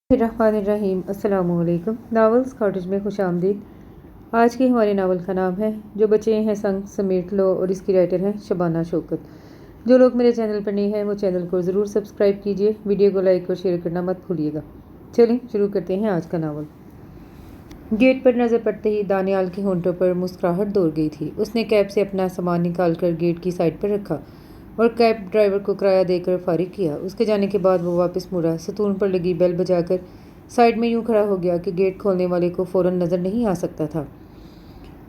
الرحمن السلام علیکم۔ ناولز کاٹیج میں خوش آمدید۔ آج کے ہمارے ناول کا نام ہے جو بچے ہیں سنگ سمیٹ لو اور اس کی رائٹر ہیں شبانہ شوکت۔ جو لوگ میرے چینل پر نہیں ہیں وہ چینل کو ضرور سبسکرائب کیجیے، ویڈیو کو لائک اور شیئر کرنا مت بھولیے گا۔ چلیں شروع کرتے ہیں آج کا ناول۔ گیٹ پر نظر پڑتے ہی دانیال کے ہونٹوں پر مسکراہٹ دوڑ گئی تھی۔ اس نے کیب سے اپنا سامان نکال کر گیٹ کی سائڈ پر رکھا اور کیب ڈرائیور کو کرایہ دے کر فارغ کیا۔ اس کے جانے کے بعد وہ واپس مڑا، ستون پر لگی بیل بجا کر سائڈ میں یوں کھڑا ہو گیا کہ گیٹ کھولنے والے کو فوراً نظر نہیں آ سکتا تھا۔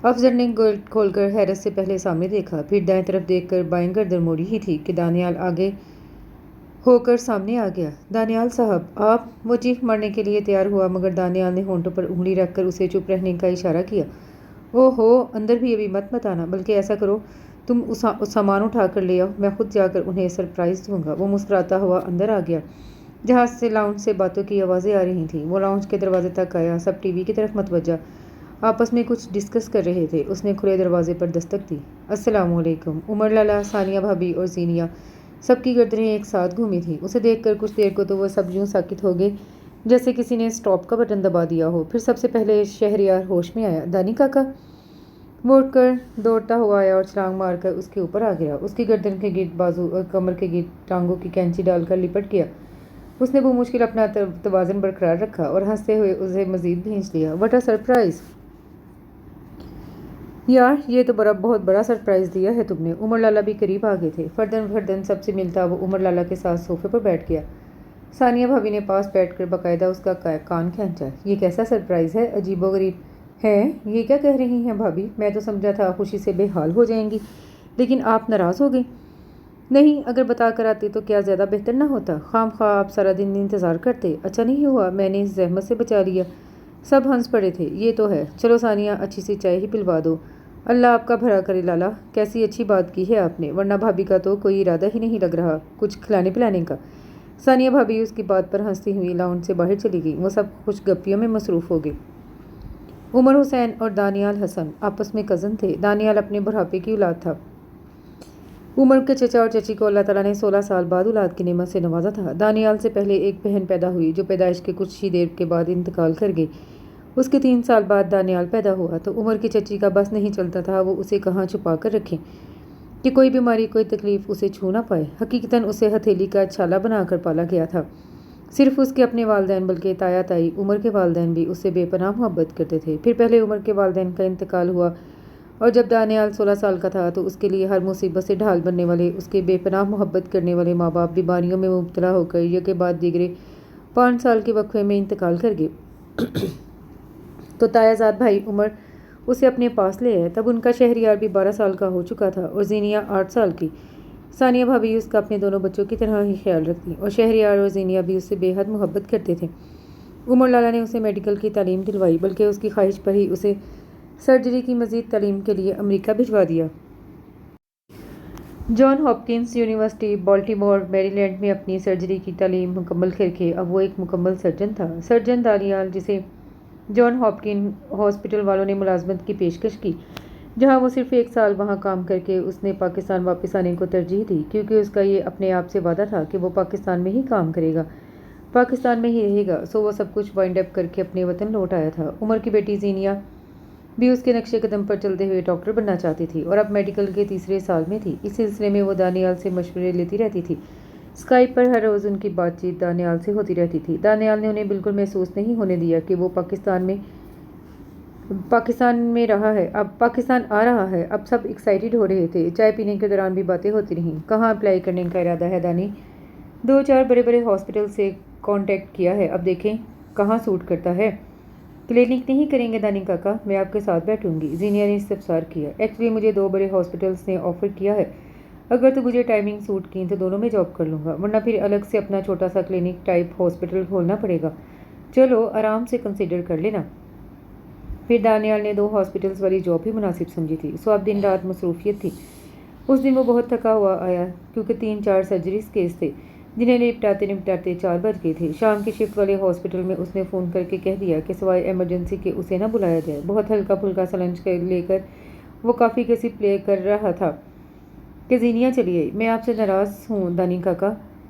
افسر نے گیٹ کھول کر حیرت سے پہلے سامنے دیکھا، پھر دائیں طرف دیکھ کر بائیں گردن موڑی ہی تھی کہ دانیال آگے ہو کر سامنے آ گیا۔ دانیال صاحب آپ؟ وہ چیخ مارنے کے لیے تیار ہوا مگر دانیال نے ہونٹوں پر انگلی رکھ کر اسے چپ رہنے کا اشارہ کیا۔ اوہ ہو، اندر بھی ابھی مت آنا، بلکہ ایسا کرو تم سامان اٹھا کر لے آؤ، میں خود جا کر انہیں سرپرائز دوں گا۔ وہ مسکراتا ہوا اندر آ گیا جہاں سے لاؤنج سے باتوں کی آوازیں آ رہی تھیں۔ وہ لاؤنج کے دروازے تک آیا، سب ٹی وی کی طرف متوجہ آپس میں کچھ ڈسکس کر رہے تھے۔ اس نے کھلے دروازے پر دستک دی۔ السلام علیکم۔ عمر لالا، ثانیہ بھابی اور زینیہ سب کی گردنیں ایک ساتھ گھومی تھیں۔ اسے دیکھ کر کچھ دیر کو تو وہ سب یوں ساکت ہو گئے جیسے کسی نے سٹاپ کا بٹن دبا دیا ہو۔ پھر سب سے پہلے شہریار ہوش میں آیا۔ دانی کاکا! وہ اٹھ کر دوڑتا ہوا آیا اور چھلانگ مار کر اس کے اوپر آ گیا۔ اس کی گردن کے گرد بازو اور کمر کے گرد ٹانگوں کی کینچی ڈال کر لپٹ گیا۔ اس نے بمشکل اپنا توازن برقرار رکھا اور ہنستے ہوئے اسے مزید بھینچ لیا۔ What a surprise! یار یہ تو بہت بڑا سرپرائز دیا ہے تم نے۔ عمر لالا بھی قریب آ گئے تھے۔ فردن سب سے ملتا وہ عمر لالا کے ساتھ صوفے پر بیٹھ گیا۔ ثانیہ بھابی نے پاس بیٹھ کر باقاعدہ اس کا کان کھینچا۔ یہ کیسا سرپرائز ہے؟ عجیب و غریب ہے۔ یہ کیا کہہ رہی ہیں بھابی؟ میں تو سمجھا تھا خوشی سے بے حال ہو جائیں گی، لیکن آپ ناراض ہو گئی۔ نہیں، اگر بتا کر آتے تو کیا زیادہ بہتر نہ ہوتا؟ خام خواہ آپ سارا دن انتظار کرتے۔ اچھا نہیں ہوا میں نے اس زحمت سے بچا لیا۔ سب ہنس پڑے تھے۔ یہ تو ہے۔ چلو ثانیہ، اچھی سی چائے ہی پلوا دو۔ اللہ آپ کا بھلا کرے لالا، کیسی اچھی بات کی ہے آپ نے، ورنہ بھابی کا تو کوئی ارادہ ہی نہیں لگ رہا کچھ کھلانے پلانے کا۔ ثانیہ بھابی اس کی بات پر ہنستی ہوئی لاؤنج سے باہر چلی گئی۔ وہ سب خوش گپیوں میں مصروف ہو گئے۔ عمر حسین اور دانیال حسن آپس میں کزن تھے۔ دانیال اپنے بڑھاپے کی اولاد تھا۔ عمر کے چچا اور چچی کو اللہ تعالیٰ نے 16 سال بعد اولاد کی نعمت سے نوازا تھا۔ دانیال سے پہلے ایک بہن پیدا ہوئی جو پیدائش کے کچھ ہی دیر کے بعد انتقال کر گئی۔ اس کے 3 سال بعد دانیال پیدا ہوا تو عمر کی چچی کا بس نہیں چلتا تھا وہ اسے کہاں چھپا کر رکھیں کہ کوئی بیماری کوئی تکلیف اسے چھو نہ پائے۔ حقیقتاً اسے ہتھیلی کا چھالا بنا کر پالا گیا تھا۔ صرف اس کے اپنے والدین بلکہ تایا تائی عمر کے والدین بھی اس سے بے پناہ محبت کرتے تھے۔ پھر پہلے عمر کے والدین کا انتقال ہوا اور جب دانیال 16 سال کا تھا تو اس کے لیے ہر مصیبت سے ڈھال بننے والے اس کے بے پناہ محبت کرنے والے ماں باپ بیماریوں میں مبتلا ہو کر یک بعد دیگرے 5 سال کے وقفے میں انتقال کر گئے۔ تو تایا زاد بھائی عمر اسے اپنے پاس لے آئے۔ تب ان کا شہریار بھی 12 سال کا ہو چکا تھا اور زینیہ 8 سال کی۔ ثانیہ بھابی اس کا اپنے دونوں بچوں کی طرح ہی خیال رکھتی اور شہریار اور زینیہ بھی اس سے بے حد محبت کرتے تھے۔ عمر لالا نے اسے میڈیکل کی تعلیم دلوائی بلکہ اس کی خواہش پر ہی اسے سرجری کی مزید تعلیم کے لیے امریکہ بھجوا دیا۔ جان ہاپکنس یونیورسٹی بالٹیمور میری لینڈ میں اپنی سرجری کی تعلیم مکمل کر کے اب وہ ایک مکمل سرجن تھا۔ سرجن دانیال، جسے جان ہاپکن ہاسپٹل والوں نے ملازمت کی پیشکش کی جہاں وہ صرف 1 سال وہاں کام کر کے اس نے پاکستان واپس آنے کو ترجیح دی کیونکہ اس کا یہ اپنے آپ سے وعدہ تھا کہ وہ پاکستان میں ہی کام کرے گا، پاکستان میں ہی رہے گا۔ سو وہ سب کچھ وائنڈ اپ کر کے اپنے وطن لوٹ آیا تھا۔ عمر کی بیٹی زینیہ بھی اس کے نقش قدم پر چلتے ہوئے ڈاکٹر بننا چاہتی تھی اور اب میڈیکل کے 3 سال میں تھی۔ اس سلسلے میں وہ دانیال سے مشورے لیتی رہتی تھی۔ اسکائپ پر ہر روز ان کی بات چیت دانیال سے ہوتی رہتی تھی۔ دانیال نے انہیں بالکل محسوس نہیں ہونے دیا کہ وہ پاکستان آ رہا ہے۔ اب سب ایکسائٹڈ ہو رہے تھے۔ چائے پینے کے دوران بھی باتیں ہوتی رہیں۔ کہاں اپلائی کرنے کا ارادہ ہے دانی؟ 2-4 بڑے ہاسپٹل سے کانٹیکٹ کیا ہے، اب دیکھیں کہاں سوٹ کرتا ہے۔ کلینک نہیں کریں گے دانی کاکا؟ میں آپ کے ساتھ بیٹھوں گی، زینیہ نے استفسار کیا۔ ایکچولی مجھے 2 بڑے ہاسپٹلز نے آفر کیا ہے، اگر تو مجھے ٹائمنگ سوٹ کی تو دونوں میں جاب کر لوں گا، ورنہ پھر الگ سے اپنا چھوٹا سا کلینک ٹائپ ہاسپٹل کھولنا پڑے گا۔ چلو آرام سے کنسیڈر کر لینا۔ پھر دانیال نے 2 ہاسپٹلز والی جاب بھی مناسب سمجھی تھی۔ سو اب دن رات مصروفیت تھی۔ اس دن وہ بہت تھکا ہوا آیا کیونکہ 3-4 سرجریز کیس تھے جنہیں نپٹاتے 4 بج گئے تھے۔ شام کی شفٹ والے ہاسپٹل میں اس نے فون کر کے کہہ دیا کہ سوائے ایمرجنسی کے اسے نہ بلایا جائے۔ بہت ہلکا پھلکا سا لنچ لے کر وہ کافی کسی پلے کر رہا تھا کہ زینیہ چلی آئی۔ میں آپ سے ناراض ہوں دانی کاکا،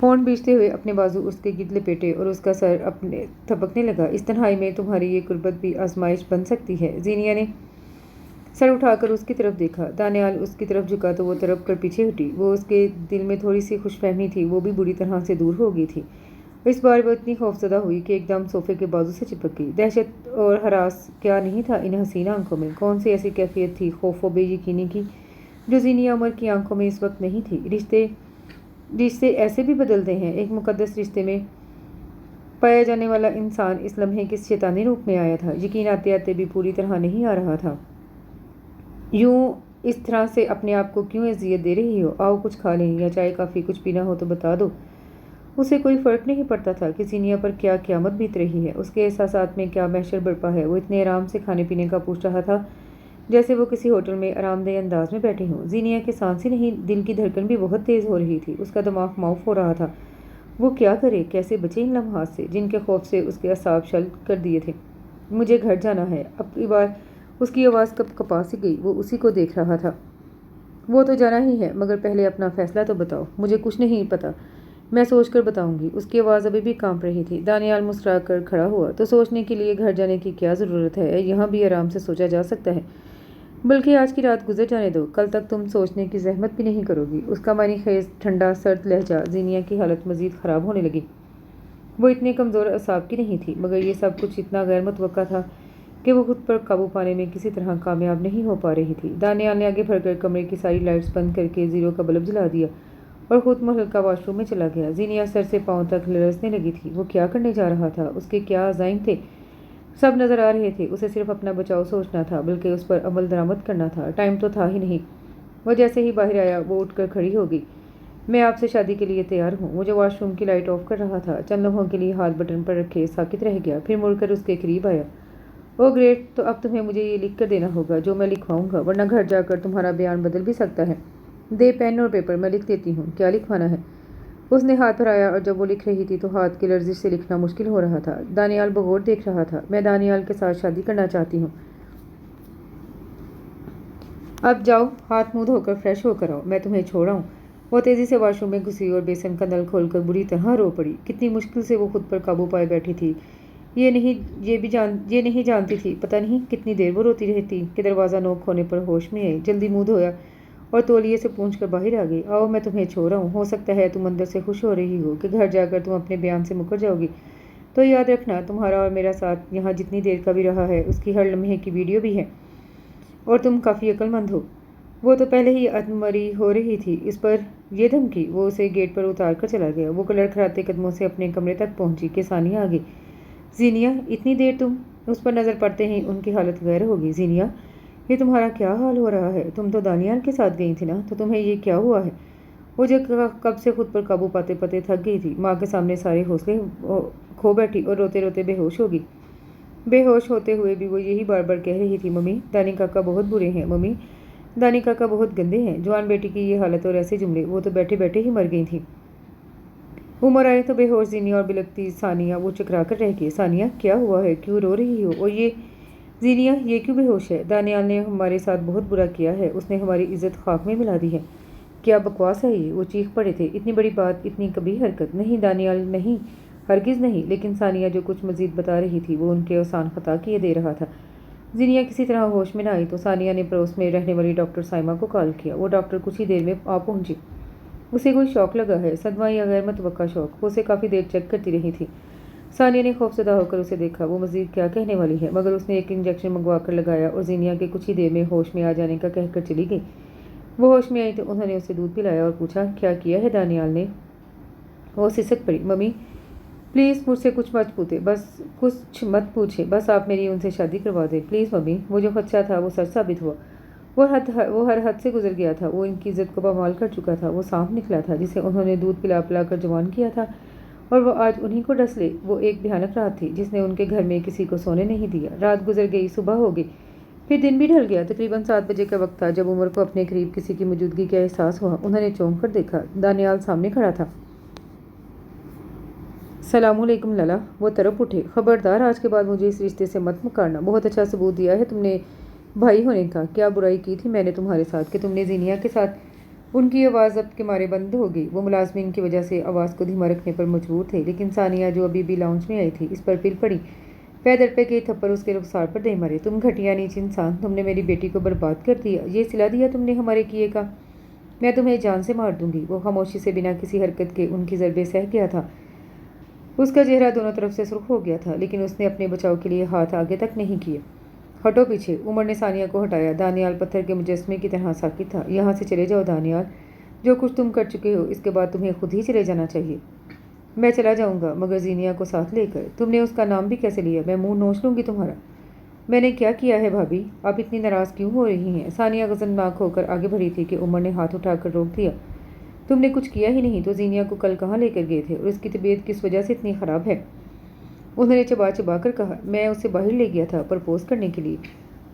فون بیچتے ہوئے اپنے بازو اس کے گرد لپیٹے اور اس کا سر اپنے تھپکنے لگا۔ اس تنہائی میں تمہاری یہ قربت بھی آزمائش بن سکتی ہے۔ زینیا نے سر اٹھا کر اس کی طرف دیکھا۔ دانیال اس کی طرف جھکا تو وہ تڑپ کر پیچھے ہٹی۔ وہ اس کے دل میں تھوڑی سی خوش فہمی تھی، وہ بھی بری طرح سے دور ہو گئی تھی۔ اس بار وہ اتنی خوفزدہ ہوئی کہ ایک دم صوفے کے بازو سے چپک گئی۔ دہشت اور ہراس کیا نہیں تھا ان حسین آنکھوں میں؟ کون سی ایسی کیفیت تھی خوف و بے یقینی کی جو زینیا عمر کی آنکھوں میں اس وقت نہیں تھی؟ رشتے ایسے بھی بدلتے ہیں۔ ایک مقدس رشتے میں پایا جانے والا انسان اس لمحے کس شیطانی روپ میں آیا تھا؟ یقین آتے آتے بھی پوری طرح نہیں آ رہا تھا۔ یوں اس طرح سے اپنے آپ کو کیوں اذیت دے رہی ہو؟ آؤ کچھ کھا لیں، یا چائے کافی کچھ پینا ہو تو بتا دو۔ اسے کوئی فرق نہیں پڑتا تھا کہ زینیا پر کیا قیامت بیت رہی ہے، اس کے احساسات میں کیا محشر برپا ہے۔ وہ اتنے آرام سے کھانے پینے کا پوچھ رہا تھا جیسے وہ کسی ہوٹل میں آرام دہ انداز میں بیٹھے ہوں۔ زینیا کی سانس ہی نہیں، دل کی دھڑکن بھی بہت تیز ہو رہی تھی۔ اس کا دماغ معاف ہو رہا تھا۔ وہ کیا کرے، کیسے بچے ان لمحات سے جن کے خوف سے اس کے اعصاب شل کر دیے تھے۔ مجھے گھر جانا ہے۔ اب کی بار اس کی آواز کپا سی گئی۔ وہ اسی کو دیکھ رہا تھا۔ وہ تو جانا ہی ہے، مگر پہلے اپنا فیصلہ تو بتاؤ۔ مجھے کچھ نہیں پتا، میں سوچ کر بتاؤں گی۔ اس کی آواز ابھی بھی کانپ رہی تھی۔ دانیال مسکرا کر کھڑا ہوا۔ تو سوچنے کے لیے گھر جانے کی کیا ضرورت ہے؟ یہاں بھی آرام سے سوچا جا سکتا ہے۔ بلکہ آج کی رات گزر جانے دو، کل تک تم سوچنے کی زحمت بھی نہیں کرو گی۔ اس کا معنی خیز ٹھنڈا سرد لہجہ۔ زینیا کی حالت مزید خراب ہونے لگی۔ وہ اتنی کمزور اعصاب کی نہیں تھی، مگر یہ سب کچھ اتنا غیر متوقع تھا کہ وہ خود پر قابو پانے میں کسی طرح کامیاب نہیں ہو پا رہی تھی۔ دانیال نے آگے بڑھ کر کمرے کی ساری لائٹس بند کر کے زیرو کا بلب جلا دیا اور خود ہلکا واش روم میں چلا گیا۔ زینیا سر سے پاؤں تک لرزنے لگی تھی۔ وہ کیا کرنے جا رہا تھا؟ اس کے کیا عزائم تھے؟ سب نظر آ رہے تھے۔ اسے صرف اپنا بچاؤ سوچنا تھا، بلکہ اس پر عمل درآمد کرنا تھا۔ ٹائم تو تھا ہی نہیں۔ وہ جیسے ہی باہر آیا وہ اٹھ کر کھڑی ہو گئی۔ میں آپ سے شادی کے لیے تیار ہوں۔ وہ جو واش روم کی لائٹ آف کر رہا تھا، چند لمحوں کے لیے ہاتھ بٹن پر رکھے ساکت رہ گیا، پھر مڑ کر اس کے قریب آیا۔ او گریٹ، تو اب تمہیں مجھے یہ لکھ کر دینا ہوگا جو میں لکھواؤں گا، ورنہ گھر جا کر تمہارا بیان بدل بھی سکتا ہے۔ دے پین اور پیپر، میں لکھ دیتی ہوں۔ کیا لکھوانا ہے؟ اس نے ہاتھ بڑھایا اور جب وہ لکھ رہی تھی تو ہاتھ کی لرزش سے لکھنا مشکل ہو رہا تھا۔ دانیال بغور دیکھ رہا تھا۔ میں دانیال کے ساتھ شادی کرنا چاہتی ہوں۔ اب جاؤ، ہاتھ منہ دھو کر فریش ہو کر آؤ، میں تمہیں چھوڑ آؤں۔ وہ تیزی سے واش روم میں گھسی اور بیسن کا نل کھول کر بری طرح رو پڑی۔ کتنی مشکل سے وہ خود پر قابو پائے بیٹھی تھی، یہ نہیں جانتی تھی۔ پتہ نہیں کتنی دیر وہ روتی رہتی کہ دروازہ نوک ہونے پر ہوش میں آئی، جلدی منہ دھویا اور تولیے سے پونچھ کر باہر آ گئی۔ آؤ، میں تمہیں چھوڑ آؤں۔ ہو سکتا ہے تم اندر سے خوش ہو رہی ہو کہ گھر جا کر تم اپنے بیان سے مکر جاؤ گی، تو یاد رکھنا تمہارا اور میرا ساتھ یہاں جتنی دیر کا بھی رہا ہے اس کی ہر لمحے کی ویڈیو بھی ہے، اور تم کافی عقل مند ہو۔ وہ تو پہلے ہی عدمری ہو رہی تھی، اس پر یہ دھمکی۔ وہ اسے گیٹ پر اتار کر چلا گیا۔ وہ لڑکھڑاتے قدموں سے اپنے کمرے تک پہنچی کہ ثانیہ آ گئی۔ زینیا، اتنی دیر تم؟ اس پر نظر پڑتے ہی ان کی حالت غیر ہو گئی۔ زینیا، یہ تمہارا کیا حال ہو رہا ہے؟ تم تو دانیال کے ساتھ گئی تھی نا، تو تمہیں یہ کیا ہوا ہے؟ وہ جو کب سے خود پر قابو پاتے پاتے تھک گئی تھی، ماں کے سامنے سارے حوصلے کھو بیٹھی اور روتے روتے بے ہوش ہو گئی۔ بے ہوش ہوتے ہوئے بھی وہ یہی بار بار کہہ رہی تھی، ممی، دانی کاکا بہت برے ہیں، ممی، دانی کاکا بہت گندے ہیں۔ جوان بیٹی کی یہ حالت اور ایسے جملے، وہ تو بیٹھے بیٹھے ہی مر گئی تھیں۔ عمر آئے تو بے ہوش زینیا اور بلکتی ثانیہ وہ چکرا کر رہ گئی۔ ثانیہ، کیا ہوا ہے؟ کیوں رو رہی ہو؟ اور یہ زینیا، یہ کیوں بے ہوش ہے؟ دانیال نے ہمارے ساتھ بہت برا کیا ہے، اس نے ہماری عزت خاک میں ملا دی ہے۔ کیا بکواس ہے یہ؟ وہ چیخ پڑے تھے۔ اتنی بڑی بات، اتنی کبھی حرکت نہیں دانیال، نہیں، ہرگز نہیں۔ لیکن ثانیہ جو کچھ مزید بتا رہی تھی وہ ان کے آسان خطا کیے دے رہا تھا۔ زینیا کسی طرح ہوش میں نہ آئی تو ثانیہ نے پڑوس میں رہنے والی ڈاکٹر سائمہ کو کال کیا۔ وہ ڈاکٹر کچھ ہی دیر میں آ پہنچی۔ اسے کوئی شوق لگا ہے، صدمہ یا غیر متوقع شوق۔ وہ اسے کافی دیر چیک کرتی رہی تھی۔ ثانیہ نے خوفزدہ ہو کر اسے دیکھا۔ وہ مزید کیا کہنے والی ہے، مگر اس نے ایک انجیکشن منگوا کر لگایا اور زینیا کے کچھ ہی دیر میں ہوش میں آ جانے کا کہہ کر چلی گئی۔ وہ ہوش میں آئی تو انہوں نے اسے دودھ پلایا اور پوچھا، کیا کیا ہے دانیال نے؟ وہ سسک پڑی۔ ممی، پلیز مجھ سے کچھ مت پوچھے، بس آپ میری ان سے شادی کروا دیں، پلیز ممی۔ وہ جو خدشہ تھا وہ سچ ثابت ہوا۔ وہ ہر حد سے گزر گیا تھا۔ وہ ان کی عزت کو پامال کر چکا تھا۔ وہ سانپ نکلا تھا جسے انہوں نے دودھ پلا پلا کر جوان کیا تھا، اور وہ آج انہیں کو ڈس لے۔ وہ ایک بھیانک رات تھی جس نے ان کے گھر میں کسی کو سونے نہیں دیا۔ رات گزر گئی، صبح ہو گئی، پھر دن بھی ڈھل گیا۔ تقریباً 7 بجے کا وقت تھا جب عمر کو اپنے قریب کسی کی موجودگی کا احساس ہوا۔ انہوں نے چونک کر دیکھا، دانیال سامنے کھڑا تھا۔ السلام علیکم لالا۔ وہ تڑپ اٹھے۔ خبردار، آج کے بعد مجھے اس رشتے سے مت مکارنا۔ بہت اچھا ثبوت دیا ہے تم نے بھائی ہونے کا۔ کیا برائی کی تھی میں نے تمہارے ساتھ کہ تم نے زینیا کے ساتھ ان کی آواز ضبط کے مارے بند ہو گئی۔ وہ ملازمین کی وجہ سے آواز کو دھیما رکھنے پر مجبور تھے، لیکن ثانیہ جو ابھی بھی لاؤنج میں آئی تھی اس پر پل پڑی۔ پیدر پہ کئی تھپڑ اس کے رخسار پر دے مارے۔ تم گھٹیا نیچ انسان، تم نے میری بیٹی کو برباد کر دیا، یہ صلہ دیا تم نے ہمارے کیے کا؟ میں تمہیں جان سے مار دوں گی۔ وہ خاموشی سے بنا کسی حرکت کے ان کی ضربیں سہ گیا تھا۔ اس کا چہرہ دونوں طرف سے سرخ ہو گیا تھا، لیکن اس نے اپنے بچاؤ کے لیے ہاتھ آگے تک نہیں کیے۔ ہٹو پیچھے، عمر نے ثانیہ کو ہٹایا۔ دانیال پتھر کے مجسمے کی طرح ساکت تھا۔ یہاں سے چلے جاؤ دانیال، جو کچھ تم کر چکے ہو اس کے بعد تمہیں خود ہی چلے جانا چاہیے۔ میں چلا جاؤں گا، مگر زینیا کو ساتھ لے کر۔ تم نے اس کا نام بھی کیسے لیا؟ میں منہ نوچ لوں گی تمہارا۔ میں نے کیا کیا ہے بھابھی؟ آپ اتنی ناراض کیوں ہو رہی ہیں؟ ثانیہ غضبناک ہو کر آگے بڑھی تھی کہ عمر نے ہاتھ اٹھا کر روک دیا۔ تم نے کچھ کیا ہی نہیں تو زینیا کو کل کہاں لے کر گئے تھے، اور اس کی طبیعت کس وجہ سے اتنی خراب ہے؟ انہوں نے چبا چبا کر کہا۔ میں اسے باہر لے گیا تھا پرپوز کرنے کے لیے۔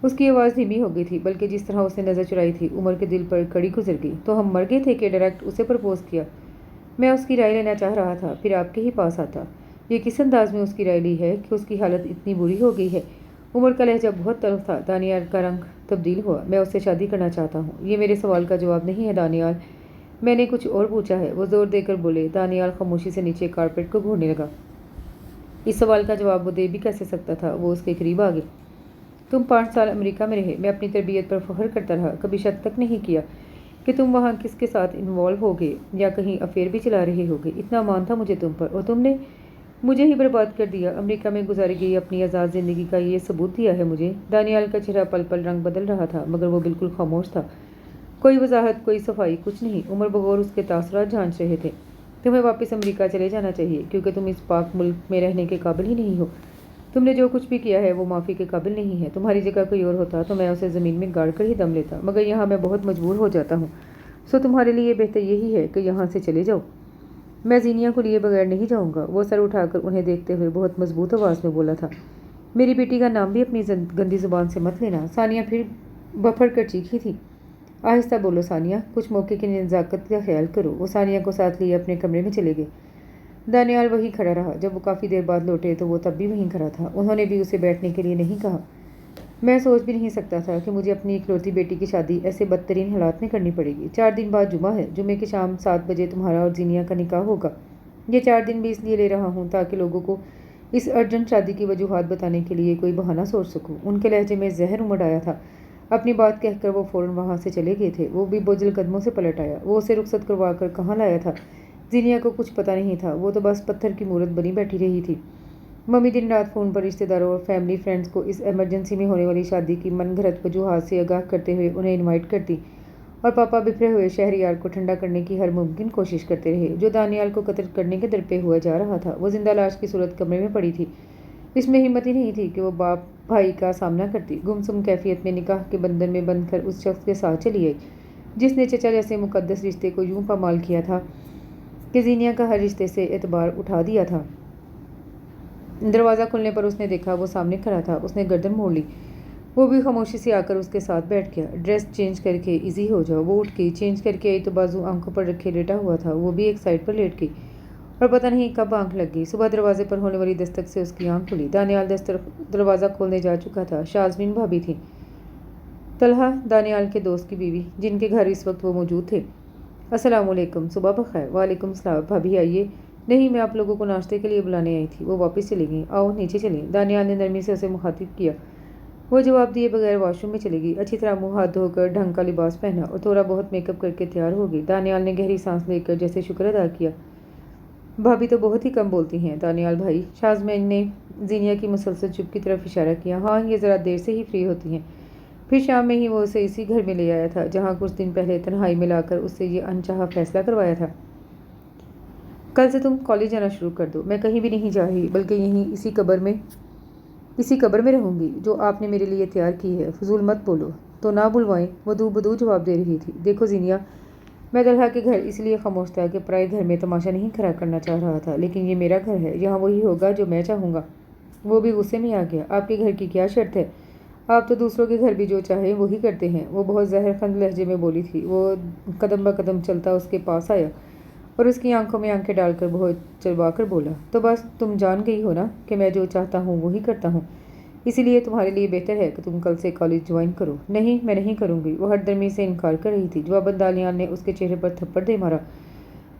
اس کی آواز دھیمی ہو گئی تھی، بلکہ جس طرح اس نے نظر چرائی تھی عمر کے دل پر کڑی گزر گئی۔ تو ہم مر گئے تھے کہ ڈائریکٹ اسے پرپوز کیا؟ میں اس کی رائے لینا چاہ رہا تھا، پھر آپ کے ہی پاس آتا۔ یہ کس انداز میں اس کی رائے لی ہے کہ اس کی حالت اتنی بری ہو گئی ہے؟ عمر کا لہجہ بہت تلخ تھا۔ دانیال کا رنگ تبدیل ہوا۔ میں اس سے شادی کرنا چاہتا ہوں۔ یہ میرے سوال کا جواب نہیں ہے دانیال، میں نے کچھ اور پوچھا ہے، وہ زور دے کر بولے۔ دانیال خاموشی سے نیچے کارپیٹ کو گھورنے لگا۔ اس سوال کا جواب وہ دے بھی کیسے سکتا تھا؟ وہ اس کے قریب آ گئی۔ تم 5 سال امریکہ میں رہے، میں اپنی تربیت پر فخر کرتا رہا، کبھی شک تک نہیں کیا کہ تم وہاں کس کے ساتھ انوالو ہوگے یا کہیں افیئر بھی چلا رہے ہوگے۔ اتنا مان تھا مجھے تم پر، اور تم نے مجھے ہی برباد کر دیا۔ امریکہ میں گزاری گئی اپنی آزاد زندگی کا یہ ثبوت دیا ہے مجھے۔ دانیال کا چہرہ پل پل رنگ بدل رہا تھا، مگر وہ بالکل خاموش تھا۔ کوئی وضاحت، کوئی صفائی، کچھ نہیں۔ عمر بغور اس کے تاثرات جھانچ رہے تھے۔ تمہیں واپس امریکہ چلے جانا چاہیے، کیونکہ تم اس پاک ملک میں رہنے کے قابل ہی نہیں ہو۔ تم نے جو کچھ بھی کیا ہے وہ معافی کے قابل نہیں ہے۔ تمہاری جگہ کوئی اور ہوتا تو میں اسے زمین میں گاڑ کر ہی دم لیتا، مگر یہاں میں بہت مجبور ہو جاتا ہوں، سو تمہارے لیے بہتر یہی ہے کہ یہاں سے چلے جاؤ۔ میں زینیا کو لیے بغیر نہیں جاؤں گا۔ وہ سر اٹھا کر انہیں دیکھتے ہوئے بہت مضبوط آواز میں بولا تھا۔ میری بیٹی کا نام بھی اپنی گندی زبان سے مت لینا۔ ثانیہ پھر بفر کر چیخی تھی۔ آہستہ بولو ثانیہ، کچھ موقع کی نزاکت کا خیال کرو۔ وہ ثانیہ کو ساتھ لیے اپنے کمرے میں چلے گئے۔ دانیال وہیں کھڑا رہا۔ جب وہ کافی دیر بعد لوٹے تو وہ تب بھی وہیں کھڑا تھا۔ انہوں نے بھی اسے بیٹھنے کے لیے نہیں کہا۔ میں سوچ بھی نہیں سکتا تھا کہ مجھے اپنی اکلوتی بیٹی کی شادی ایسے بدترین حالات میں کرنی پڑے گی۔ 4 دن بعد جمعہ ہے، جمعے کی شام 7 بجے تمہارا اور زینیا کا نکاح ہوگا۔ یہ 4 دن بھی اس لیے لے رہا ہوں تاکہ لوگوں کو اس ارجنٹ شادی کی وجوہات بتانے کے لیے کوئی بہانہ سوچ سکوں۔ ان کے لہجے میں زہر امڑ آیا تھا۔ اپنی بات کہہ کر وہ فوراً وہاں سے چلے گئے تھے۔ وہ بھی بوجھل قدموں سے پلٹ آیا۔ وہ اسے رخصت کروا کر کہاں لایا تھا؟ زینیا کو کچھ پتہ نہیں تھا، وہ تو بس پتھر کی مورت بنی بیٹھی رہی تھی۔ ممی دن رات فون پر رشتہ داروں اور فیملی فرینڈز کو اس ایمرجنسی میں ہونے والی شادی کی من گھڑت وجوہات سے آگاہ کرتے ہوئے انہیں انوائٹ کرتی، اور پاپا بفرے ہوئے شہریار کو ٹھنڈا کرنے کی ہر ممکن کوشش کرتے رہے، جو دانیال کو قتل کرنے کے در پہ ہوا جا رہا تھا۔ وہ زندہ لاش کی صورت کمرے میں پڑی تھی۔ اس میں ہمت ہی نہیں تھی کہ وہ باپ بھائی کا سامنا کرتی۔ گمسم کیفیت میں نکاح کے بندھن میں بندھ کر اس شخص کے ساتھ چلی آئی جس نے چچا جیسے مقدس رشتے کو یوں پامال کیا تھا کہ زینیا کا ہر رشتے سے اعتبار اٹھا دیا تھا۔ دروازہ کھلنے پر اس نے دیکھا وہ سامنے کھڑا تھا۔ اس نے گردن موڑ لی۔ وہ بھی خاموشی سے آ کر اس کے ساتھ بیٹھ گیا۔ ڈریس چینج کر کے ایزی ہو جاؤ۔ وہ اٹھ گئی، چینج کر کے آئی تو بازو آنکھوں پر رکھے لیٹا ہوا تھا۔ وہ بھی ایک سائڈ پر لیٹ گئی، اور پتہ نہیں کب آنکھ لگ گئی۔ صبح دروازے پر ہونے والی دستک سے اس کی آنکھ کھلی۔ دانیال دروازہ کھولنے جا چکا تھا۔ شازمین بھابھی تھیں، طلحہ دانیال کے دوست کی بیوی، جن کے گھر اس وقت وہ موجود تھے۔ السلام علیکم، صبح بخیر۔ وعلیکم السلام، بھابھی آئیے۔ نہیں، میں آپ لوگوں کو ناشتے کے لیے بلانے آئی تھی۔ وہ واپس چلی گئیں۔ آؤ نیچے چلیں، دانیال نے نرمی سے اسے مخاطب کیا۔ وہ جواب دیے بغیر واش روم میں چلی گئی، اچھی طرح منہ ہاتھ دھو کر ڈھنگ کا لباس پہنا اور تھوڑا بہت میک اپ کر کے تیار ہو گئی۔ دانیال نے گہری سانس لے کر جیسے شکر ادا کیا۔ بھابھی تو بہت ہی کم بولتی ہیں دانیال بھائی۔ شازمین نے زینیا کی مسلسل چپ کی طرف اشارہ کیا۔ ہاں، یہ ذرا دیر سے ہی فری ہوتی ہیں۔ پھر شام میں ہی وہ اسے اسی گھر میں لے آیا تھا جہاں کچھ دن پہلے تنہائی میں لا کر اس سے یہ انچاہا فیصلہ کروایا تھا۔ کل سے تم کالج جانا شروع کر دو۔ میں کہیں بھی نہیں جا رہی، بلکہ یہیں اسی قبر میں رہوں گی جو آپ نے میرے لیے تیار کی ہے۔ فضول مت بولو تو نہ بلوائیں، وہ دو بدو جواب دے رہی تھی۔ دیکھو زینیا، میں طلحہ کے گھر اس لیے خاموش تھا کہ پرائے گھر میں تماشا نہیں کھڑا کرنا چاہ رہا تھا، لیکن یہ میرا گھر ہے، یہاں وہی ہوگا جو میں چاہوں گا۔ وہ بھی غصے میں آ گیا۔ آپ کے گھر کی کیا شرط ہے؟ آپ تو دوسروں کے گھر بھی جو چاہیں وہی کرتے ہیں۔ وہ بہت زہر خند لہجے میں بولی تھی۔ وہ قدم بہ قدم چلتا اس کے پاس آیا اور اس کی آنکھوں میں آنکھیں ڈال کر بہت چلوا کر بولا، تو بس تم جان گئی ہو نا کہ میں جو چاہتا ہوں وہی کرتا ہوں۔ اسی لیے تمہارے لیے بہتر ہے کہ تم کل سے کالج جوائن کرو۔ نہیں، میں نہیں کروں گی، وہ ہر درمی سے انکار کر رہی تھی۔ جواباً دانیال نے اس کے چہرے پر تھپڑ دے مارا۔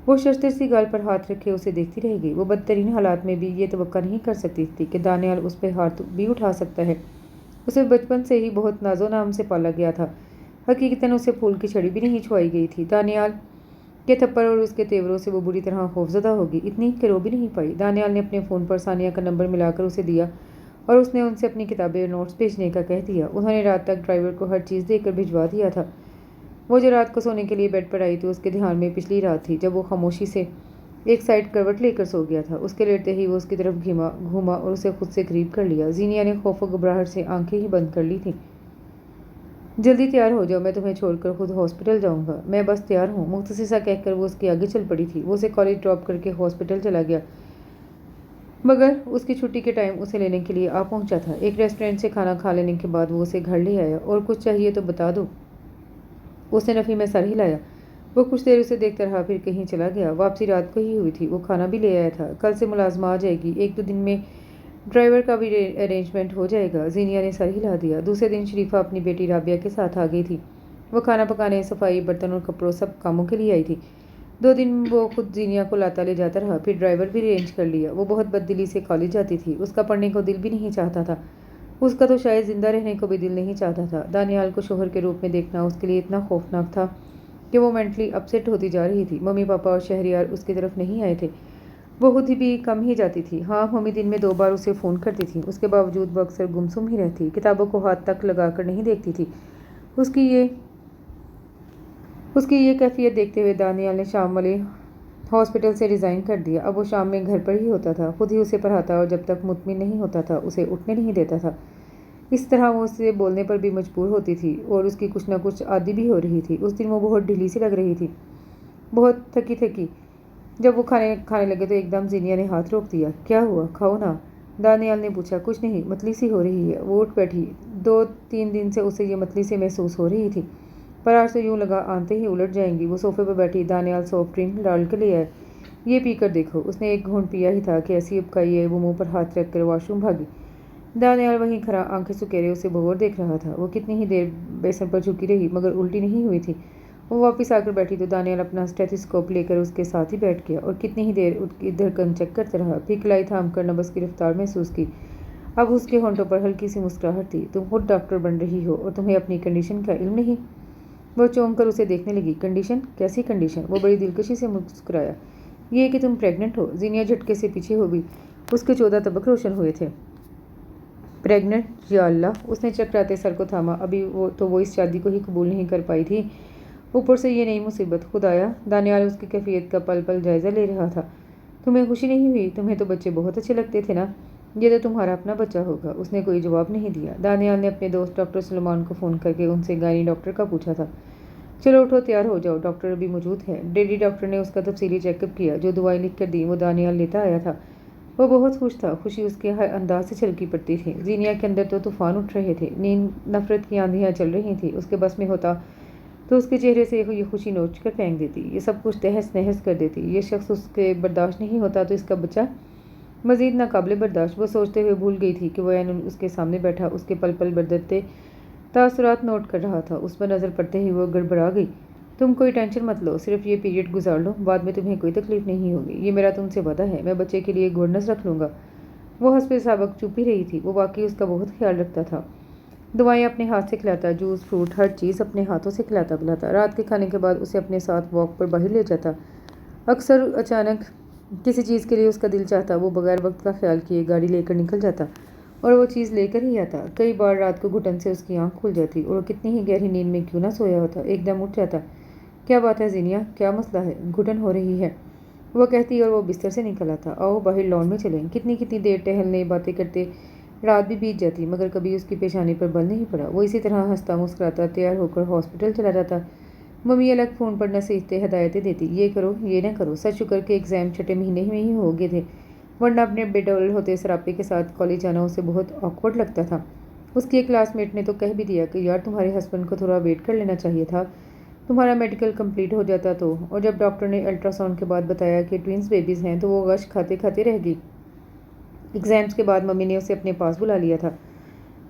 وہ ششتر سی گال پر ہاتھ رکھے اسے دیکھتی رہ گئی۔ وہ بدترین حالات میں بھی یہ توقع نہیں کر سکتی تھی کہ دانیال اس پہ ہاتھ بھی اٹھا سکتا ہے۔ اسے بچپن سے ہی بہت ناز و نام سے پالا گیا تھا۔ حقیقتاً اسے پھول کی چھڑی بھی نہیں چھوائی گئی تھی۔ دانیال کے تھپڑ اور اس کے تیوروں سے وہ بری طرح خوفزدہ ہوگی، اتنی کہ رو بھی نہیں پائی۔ دانیال نے اپنے فون پر ثانیہ کا نمبر ملا کر اسے دیا اور اس نے ان سے اپنی کتابیں اور نوٹس بھیجنے کا کہہ دیا۔ انہوں نے رات تک ڈرائیور کو ہر چیز دے کر بھجوا دیا تھا۔ وہ جو رات کو سونے کے لیے بیڈ پر آئی تو اس کے دھیان میں پچھلی رات تھی جب وہ خاموشی سے ایک سائڈ کروٹ لے کر سو گیا تھا۔ اس کے لیٹتے ہی وہ اس کی طرف گھوما اور اسے خود سے قریب کر لیا۔ زینیا نے خوف و گھبراہٹ سے آنکھیں ہی بند کر لی تھیں۔ جلدی تیار ہو جاؤ، میں تمہیں چھوڑ کر خود ہاسپٹل جاؤں گا۔ میں بس تیار ہوں، مختصر سا کہہ کر وہ اس کے آگے چل پڑی تھی۔ وہ اسے کالج ڈراپ کر کے ہاسپٹل چلا گیا، مگر اس کی چھٹی کے ٹائم اسے لینے کے لیے آ پہنچا تھا۔ ایک ریسٹورینٹ سے کھانا کھا لینے کے بعد وہ اسے گھر لے آیا۔ اور کچھ چاہیے تو بتا دو، اس نے نفی میں سر ہلایا۔ وہ کچھ دیر اسے دیکھتا رہا، پھر کہیں چلا گیا۔ واپسی رات کو ہی ہوئی تھی۔ وہ کھانا بھی لے آیا تھا۔ کل سے ملازمہ آ جائے گی، 1-2 دن میں ڈرائیور کا بھی ارینجمنٹ ہو جائے گا۔ زینیا نے سر ہلا دیا۔ دوسرے دن شریفہ اپنی بیٹی رابعہ کے ساتھ آ گئی تھی۔ وہ کھانا پکانے، صفائی، برتن اور کپڑوں سب کاموں کے لیے آئی تھی۔ 2 دن وہ خود زینیا کو لاتا لے جاتا رہا، پھر ڈرائیور بھی ارینج کر لیا۔ وہ بہت بددلی سے کالج جاتی تھی۔ اس کا پڑھنے کو دل بھی نہیں چاہتا تھا۔ اس کا تو شاید زندہ رہنے کو بھی دل نہیں چاہتا تھا۔ دانیال کو شوہر کے روپ میں دیکھنا اس کے لیے اتنا خوفناک تھا کہ وہ مینٹلی اپسیٹ ہوتی جا رہی تھی۔ ممی پاپا اور شہریار اس کی طرف نہیں آئے تھے۔ وہ خود بھی کم ہی جاتی تھی۔ ہاں، ممی دن میں 2 بار اسے فون کرتی تھیں، اس کے باوجود وہ اکثر گمسم ہی رہتی، کتابوں کو ہاتھ تک لگا کر نہیں دیکھتی تھی۔ اس کی یہ کیفیت دیکھتے ہوئے دانیال نے شام والے ہاسپٹل سے ریزائن کر دیا۔ اب وہ شام میں گھر پر ہی ہوتا تھا، خود ہی اسے پڑھاتا اور جب تک مطمئن نہیں ہوتا تھا اسے اٹھنے نہیں دیتا تھا۔ اس طرح وہ اسے بولنے پر بھی مجبور ہوتی تھی اور اس کی کچھ نہ کچھ عادی بھی ہو رہی تھی۔ اس دن وہ بہت ڈھیلی سی لگ رہی تھی، بہت تھکی۔ جب وہ کھانے لگے تو ایک دم زینیا نے ہاتھ روک دیا۔ کیا ہوا، کھاؤ نا، دانیال نے پوچھا۔ کچھ نہیں، متلی سی ہو رہی ہے۔ وہ اٹھ بیٹھی۔ 2-3 دن سے اسے یہ متلی سی محسوس ہو رہی تھی، پر آج تو یوں لگا آنتے ہی الٹ جائیں گی۔ وہ صوفے پر بیٹھی۔ دانیال سافٹ ڈرنک ڈال کر لے آئے۔ یہ پی کر دیکھو۔ اس نے ایک گھونٹ پیا ہی تھا کہ ایسی ابکائی ہے وہ منہ پر ہاتھ رکھ کر واش روم بھاگی۔ دانیال وہیں کھڑا آنکھیں سکیرے اسے بغور دیکھ رہا تھا۔ وہ کتنی ہی دیر بیسن پر جھکی رہی مگر الٹی نہیں ہوئی تھی۔ وہ واپس آ کر بیٹھی تو دانیال اپنا اسٹیتھوسکوپ لے کر اس کے ساتھ ہی بیٹھ گیا اور کتنی ہی دیر اس کی دھڑکن چیک کرتا رہا۔ پھر کلائی تھام کر نبض کی رفتار محسوس کی۔ اب اس کے ہونٹوں پر ہلکی سی مسکراہٹ تھی۔ تم خود ڈاکٹر بن رہی ہو اور تمہیں اپنی کنڈیشن کا علم نہیں؟ وہ چونک کر اسے دیکھنے لگی۔ کنڈیشن؟ کیسی کنڈیشن؟ وہ بڑی دلکشی سے مسکرایا۔ یہ کہ تم پریگننٹ ہو۔ زینیا جھٹکے سے پیچھے ہو گئی۔ اس کے 14 طبق روشن ہوئے تھے۔ پریگننٹ؟ یا اللہ! اس نے چکراتے سر کو تھاما۔ ابھی تو وہ اس شادی کو ہی قبول نہیں کر پائی تھی، اوپر سے یہ نئی مصیبت۔ خدایا! دانیال اس کی کیفیت کا پل پل جائزہ لے رہا تھا۔ تمہیں خوشی نہیں ہوئی؟ تمہیں تو بچے بہت اچھے لگتے تھے نا؟ یہ تو تمہارا اپنا بچہ ہوگا۔ اس نے کوئی جواب نہیں دیا۔ دانیال نے اپنے دوست ڈاکٹر سلیمان کو فون کر کے ان سے گائنی ڈاکٹر کا پوچھا تھا۔ چلو اٹھو، تیار ہو جاؤ، ڈاکٹر ابھی موجود ہے۔ لیڈی ڈاکٹر نے اس کا تفصیلی چیک اپ کیا۔ جو دوائیں لکھ کر دیں وہ دانیال لیتا آیا تھا۔ وہ بہت خوش تھا، خوشی اس کے ہر انداز سے چھلکی پڑتی تھی۔ زینیا کے اندر تو طوفان اٹھ رہے تھے، نیند نفرت کی آندھیاں چل رہی تھیں۔ اس کے بس میں ہوتا تو اس کے چہرے سے یہ خوشی نوچ کر پھینک دیتی، یہ سب کچھ تہس نہس کر دیتی۔ یہ شخص اس کے برداشت نہیں ہوتا تو اس کا بچہ مزید ناقابل برداشت۔ وہ سوچتے ہوئے بھول گئی تھی کہ وہ اس کے سامنے بیٹھا اس کے پل پل بدلتے تاثرات نوٹ کر رہا تھا۔ اس پر نظر پڑتے ہی وہ گڑبڑا گئی۔ تم کوئی ٹینشن مت لو، صرف یہ پیریڈ گزار لو، بعد میں تمہیں کوئی تکلیف نہیں ہوگی، یہ میرا تم سے وعدہ ہے۔ میں بچے کے لیے گورنس رکھ لوں گا۔ وہ حسب سابق چپ ہی رہی تھی۔ وہ واقعی اس کا بہت خیال رکھتا تھا۔ دوائیں اپنے ہاتھ سے کھلاتا، جوس فروٹ ہر چیز اپنے ہاتھوں سے کھلاتا پلاتا۔ رات کے کھانے کے بعد اسے اپنے ساتھ واک پر باہر لے جاتا۔ اکثر اچانک کسی چیز کے لیے اس کا دل چاہتا، وہ بغیر وقت کا خیال کیے گاڑی لے کر نکل جاتا اور وہ چیز لے کر ہی آتا۔ کئی بار رات کو گھٹن سے اس کی آنکھ کھل جاتی اور وہ کتنی ہی گہری نیند میں کیوں نہ سویا ہوتا، ایک دم اٹھ جاتا۔ کیا بات ہے زینیا، کیا مسئلہ ہے؟ گھٹن ہو رہی ہے، وہ کہتی اور وہ بستر سے نکل آتا۔ آؤ باہر لان میں چلیں۔ کتنی دیر ٹہلنے باتیں کرتے رات بھی بیت جاتی مگر کبھی اس کی پیشانی پر بل نہیں پڑا۔ وہ اسی طرح ہنستا مسکراتا تیار ہو کر ہاسپٹل چلا جاتا۔ ممی الگ فون پر نصیحتیں ہدایتیں دیتی، یہ کرو یہ نہ کرو۔ سچ شکر کے ایگزام چھٹے مہینے میں ہی ہو گئے تھے، ورنہ اپنے بے ڈول ہوتے سراپے کے ساتھ کالج جانا اسے بہت آکورڈ لگتا تھا۔ اس کی ایک کلاس میٹ نے تو کہہ بھی دیا کہ یار تمہارے ہسبینڈ کو تھوڑا ویٹ کر لینا چاہیے تھا، تمہارا میڈیکل کمپلیٹ ہو جاتا تو۔ اور جب ڈاکٹر نے الٹرا ساؤنڈ کے بعد بتایا کہ ٹوئنس بیبیز ہیں تو وہ غش کھاتے کھاتے رہ گئی۔ ایگزامز کے بعد ممی نے اسے اپنے پاس بلا لیا تھا۔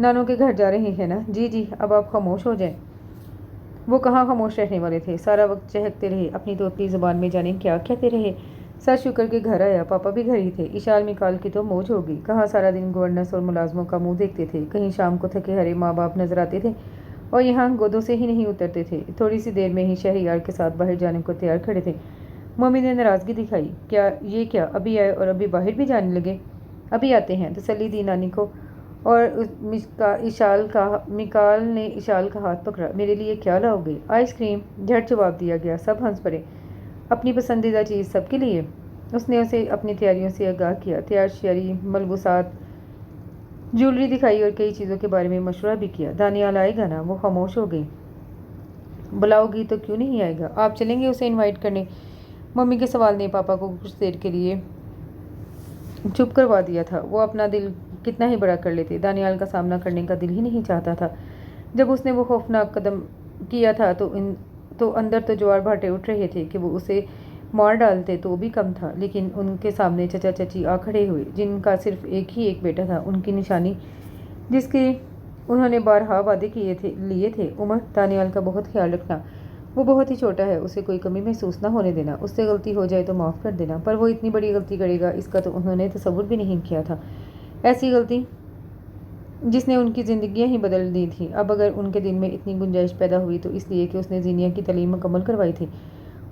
نانو کے گھر جا رہے ہیں نا؟ جی جی، اب آپ خاموش ہو جائیں۔ وہ کہاں خاموش رہنے والے تھے، سارا وقت چہکتے رہے، اپنی تو اپنی زبان میں جانے کیا کہتے رہے۔ سر شکر کے گھر آیا، پاپا بھی گھر ہی تھے۔ اشال مکال کی تو موج ہو گئی، کہاں سارا دن گورننس اور ملازموں کا منہ دیکھتے تھے، کہیں شام کو تھکے ہرے ماں باپ نظر آتے تھے اور یہاں گودوں سے ہی نہیں اترتے تھے۔ تھوڑی سی دیر میں ہی شہریار کے ساتھ باہر جانے کو تیار کھڑے تھے۔ ممی نے ناراضگی دکھائی، کیا ابھی آئے اور ابھی باہر بھی جانے لگے؟ ابھی آتے ہیں، تسلی دی نانی کو، اور مکال نے اشال کا ہاتھ پکڑا۔ میرے لیے کیا لاؤ گے؟ آئس کریم، جھٹ جواب دیا گیا۔ سب ہنس پڑے۔ اپنی پسندیدہ چیز سب کے لیے؟ اس نے اسے اپنی تیاریوں سے آگاہ کیا، تیار شیری، ملبوسات، جیولری دکھائی اور کئی چیزوں کے بارے میں مشورہ بھی کیا۔ دانیال آئے گا نا؟ وہ خاموش ہو گئی۔ بلاؤ گی تو کیوں نہیں آئے گا؟ آپ چلیں گے اسے انوائٹ کرنے؟ ممی کے سوال نے پاپا کو کچھ دیر کے لیے چپ کروا دیا تھا۔ وہ اپنا دل کتنا ہی بڑا کر لیتے، دانیال کا سامنا کرنے کا دل ہی نہیں چاہتا تھا۔ جب اس نے وہ خوفناک قدم کیا تھا تو اندر تو جوار بھاٹے اٹھ رہے تھے کہ وہ اسے مار ڈالتے تو بھی کم تھا، لیکن ان کے سامنے چچا چچی آ کھڑے ہوئے، جن کا صرف ایک بیٹا تھا، ان کی نشانی جس کے انہوں نے بارہا وعدے لیے تھے۔ عمر، دانیال کا بہت خیال رکھنا، وہ بہت ہی چھوٹا ہے، اسے کوئی کمی محسوس نہ ہونے دینا، اس سے غلطی ہو جائے تو معاف کر دینا۔ پر وہ اتنی بڑی غلطی کرے گا اس کا تو انہوں نے تصور بھی نہیں کیا تھا، ایسی غلطی جس نے ان کی زندگیاں ہی بدل دی تھیں۔ اب اگر ان کے دل میں اتنی گنجائش پیدا ہوئی تو اس لیے کہ اس نے زینیہ کی تعلیم مکمل کروائی تھی،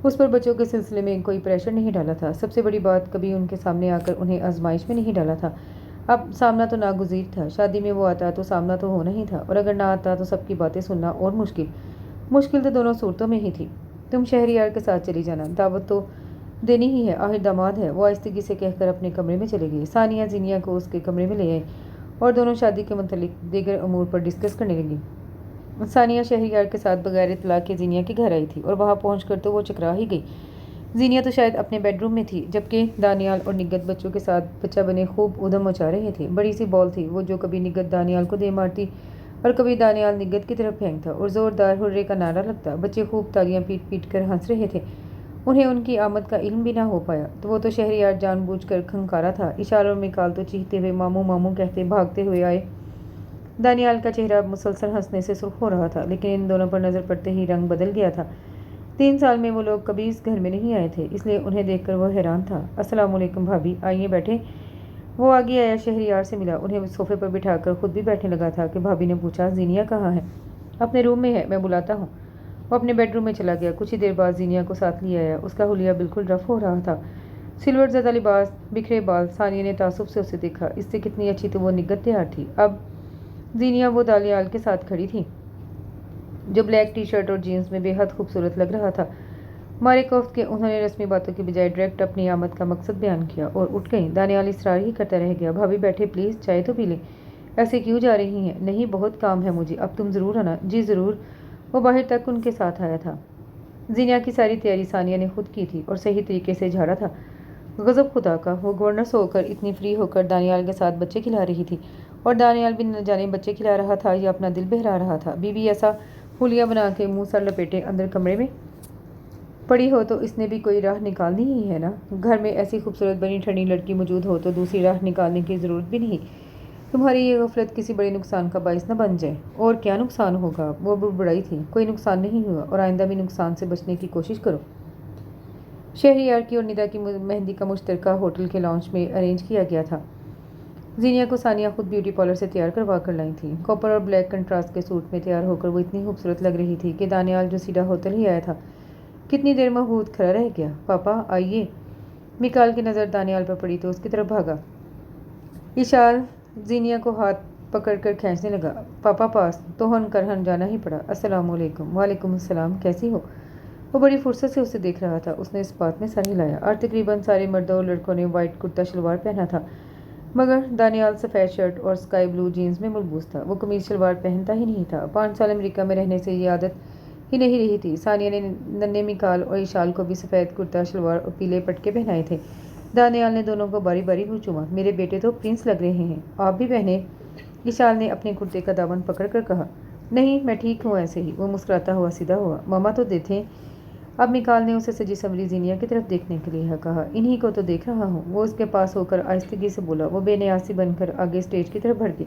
اس پر بچوں کے سلسلے میں کوئی پریشر نہیں ڈالا تھا۔ سب سے بڑی بات، کبھی ان کے سامنے آ کر انہیں آزمائش میں نہیں ڈالا تھا۔ اب سامنا تو ناگزیر تھا، شادی میں وہ آتا تو سامنا تو ہونا ہی تھا، اور اگر نہ آتا تو سب کی باتیں سننا اور مشکل تو دونوں صورتوں میں ہی تھی۔ تم شہریار کے ساتھ چلی جانا، دعوت تو دینی ہی ہے، آخر داماد ہے، وہ آہستگی سے کہہ کر اپنے کمرے میں چلے گئے۔ ثانیہ زینیہ کو اس کے کمرے میں لے آئی اور دونوں شادی کے متعلق دیگر امور پر ڈسکس کرنے لگی۔ ثانیہ شہریار کے ساتھ بغیر اطلاع کے زینیہ کے گھر آئی تھی اور وہاں پہنچ کر تو وہ چکرا ہی گئی۔ زینیہ تو شاید اپنے بیڈ روم میں تھی، جبکہ دانیال اور نگت بچوں کے ساتھ بچہ بنے خوب ادھم مچا رہے تھے۔ بڑی سی بال تھی وہ، جو کبھی نگت دانیال کو دے مارتی اور کبھی دانیال نگت کی طرف پھینکتا اور زوردار ہررے کا نعرہ لگتا۔ بچے خوب تالیاں پیٹ پیٹ کر ہنس رہے تھے۔ انہیں ان کی آمد کا علم بھی نہ ہو پایا تو وہ تو شہریار جان بوجھ کر کھنکارا تھا۔ اشال اور مکال تو چیختے ہوئے ماموں ماموں کہتے بھاگتے ہوئے آئے۔ دانیال کا چہرہ مسلسل ہنسنے سے سرخ ہو رہا تھا، لیکن ان دونوں پر نظر پڑتے ہی رنگ بدل گیا تھا۔ 3 سال میں وہ لوگ کبھی اس گھر میں نہیں آئے تھے، اس لیے انہیں دیکھ کر وہ حیران تھا۔ السلام علیکم بھابھی، آئیے بیٹھیں۔ وہ آگے آیا، شہریار سے ملا، انہیں صوفے پر بٹھا کر خود بھی بیٹھنے لگا تھا کہ بھابھی نے پوچھا، زینیہ کہاں ہے؟ اپنے روم میں ہے، میں بلاتا ہوں۔ وہ اپنے بیڈ روم میں چلا گیا۔ کچھ ہی دیر بعد زینیہ کو ساتھ لے آیا، اس کا حلیہ بالکل رف ہو رہا تھا، سلور زدہ لباس، بکھرے بال۔ ثانیہ نے تعصب سے اسے دیکھا، اس سے کتنی اچھی تو وہ نگت تیار تھی۔ اب زینیہ وہ دانیال کے ساتھ کھڑی تھی جو بلیک ٹی شرٹ اور جینز میں بے حد خوبصورت لگ رہا تھا۔ مارے کوفت کے انہوں نے رسمی باتوں کی بجائے ڈائریکٹ اپنی آمد کا مقصد بیان کیا اور اٹھ گئیں۔ دانیال اصرار ہی کرتا رہ گیا، بھابھی بیٹھے پلیز، چائے تو پی لیں، ایسے کیوں جا رہی ہیں؟ نہیں، بہت کام ہے مجھے، اب تم ضرور آنا۔ جی ضرور۔ وہ باہر تک ان کے ساتھ آیا تھا۔ زینیہ کی ساری تیاری ثانیہ نے خود کی تھی اور صحیح طریقے سے جھاڑا تھا۔ غضب خدا کا، وہ گورننس ہو کر اتنی فری ہو کر دانیال کے ساتھ بچے کھلا رہی تھی، اور دانیال بھی نہ جانے بچے کھلا رہا تھا یا اپنا دل بہلا رہا تھا۔ بیوی ایسا حلیہ بنا کے منہ سر لپیٹے اندر کمرے میں پڑی ہو تو اس نے بھی کوئی راہ نکالنی ہی ہے نا۔ گھر میں ایسی خوبصورت بنی ٹھنی لڑکی موجود ہو تو دوسری راہ نکالنے کی ضرورت بھی نہیں۔ تمہاری یہ غفلت کسی بڑے نقصان کا باعث نہ بن جائے۔ اور کیا نقصان ہوگا؟ وہ بڑبڑائی تھی، کوئی نقصان نہیں ہوا، اور آئندہ بھی نقصان سے بچنے کی کوشش کرو۔ شہریار کی اور ندا کی مہندی کا مشترکہ ہوٹل کے لاؤنج میں ارینج کیا گیا تھا۔ زینیہ کو ثانیہ خود بیوٹی پارلر سے تیار کروا کر لائی تھی۔ کاپر اور بلیک کنٹراسٹ کے سوٹ میں تیار ہو کر وہ اتنی خوبصورت لگ رہی تھی کہ دانیال جو سیدھا ہوٹل ہی آیا تھا کتنی دیر مبہوت کھڑا رہ گیا۔ پاپا آئیے۔ مکال کی نظر دانیال پر پڑی تو اس کی طرف بھاگا۔ اشال زینیہ کو ہاتھ پکڑ کر کھینچنے لگا۔ پاپا پاس، توہن کرہن جانا ہی پڑا۔ السلام علیکم۔ وعلیکم السلام، کیسی ہو؟ وہ بڑی فرصت سے اسے دیکھ رہا تھا۔ اس نے اس بات میں سر ہلایا، اور تقریباً سارے مردوں اور لڑکوں نے وائٹ کرتا شلوار پہنا تھا، مگر دانیال سفید شرٹ اور اسکائی بلو جینز میں ملبوس تھا۔ وہ قمیض شلوار پہنتا ہی نہیں تھا، 5 سال امریکہ میں رہنے سے یہ عادت ہی نہیں رہی تھی۔ ثانیہ نے ننھے مکال اور اشال کو بھی سفید کرتا شلوار اور پیلے پٹکے پہنائے تھے۔ دانیال نے دونوں کو باری باری منہ چوما۔ میرے بیٹے تو پرنس لگ رہے ہیں، آپ بھی پہنے؟ اشال نے اپنے کرتے کا دامن پکڑ کر کہا۔ نہیں، میں ٹھیک ہوں ایسے ہی۔ وہ مسکراتا ہوا سیدھا ہوا۔ ماما تو دیکھیں۔ اب مکال نے اسے سجی سنوری زینیہ کی طرف دیکھنے کے لیے کہا۔ انہی کو تو دیکھ رہا ہوں۔ وہ اس کے پاس ہو کر آہستگی سے بولا۔ وہ بے نیاز سی بن کر آگے اسٹیج کی طرف بڑھ گئی۔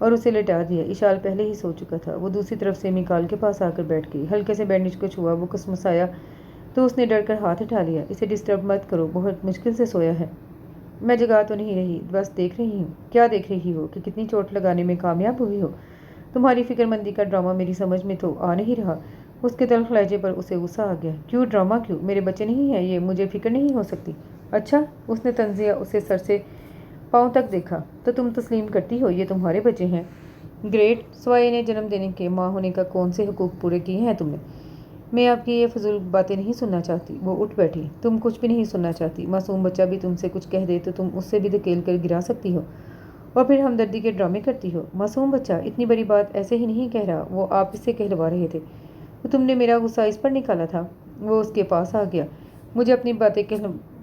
اور اسے لٹا دیا۔ اشال پہلے ہی سو چکا تھا۔ وہ دوسری طرف سے میکال کے پاس آ کر بیٹھ گئی۔ ہلکے سے بینڈیج کو چھوا، وہ کسمسایا تو اس نے ڈر کر ہاتھ اٹھا لیا۔ اسے ڈسٹرب مت کرو، بہت مشکل سے سویا ہے۔ میں جگا تو نہیں رہی، بس دیکھ رہی ہوں۔ کیا دیکھ رہی ہو؟ کہ کتنی چوٹ لگانے میں کامیاب ہوئی ہو۔ تمہاری فکر مندی کا ڈرامہ میری سمجھ میں تو آ نہیں رہا۔ اس کے تلخ لہجے پر اسے غصہ آ گیا۔ کیوں ڈرامہ کیوں؟ میرے بچے نہیں ہیں یہ، مجھے فکر نہیں ہو سکتی۔ اچھا، اس نے طنزیہ اسے سر سے پاؤں تک دیکھا۔ تو تم تسلیم کرتی ہو یہ تمہارے بچے ہیں؟ گریٹ، سوائے انہیں جنم دینے کے ماں ہونے کا کون سے حقوق پورے کیے ہیں تم نے؟ میں آپ کی یہ فضول باتیں نہیں سننا چاہتی۔ وہ اٹھ بیٹھی۔ تم کچھ بھی نہیں سننا چاہتی؟ معصوم بچہ بھی تم سے کچھ کہہ دے تو تم اس سے بھی دھکیل کر گرا سکتی ہو اور پھر ہمدردی کے ڈرامے کرتی ہو۔ معصوم بچہ اتنی بڑی بات ایسے ہی نہیں کہہ رہا، وہ آپ اس سے کہلوا رہے تھے۔ تو تم نے میرا غصہ اس پر نکالا تھا۔ وہ اس کے پاس آ گیا۔ مجھے اپنی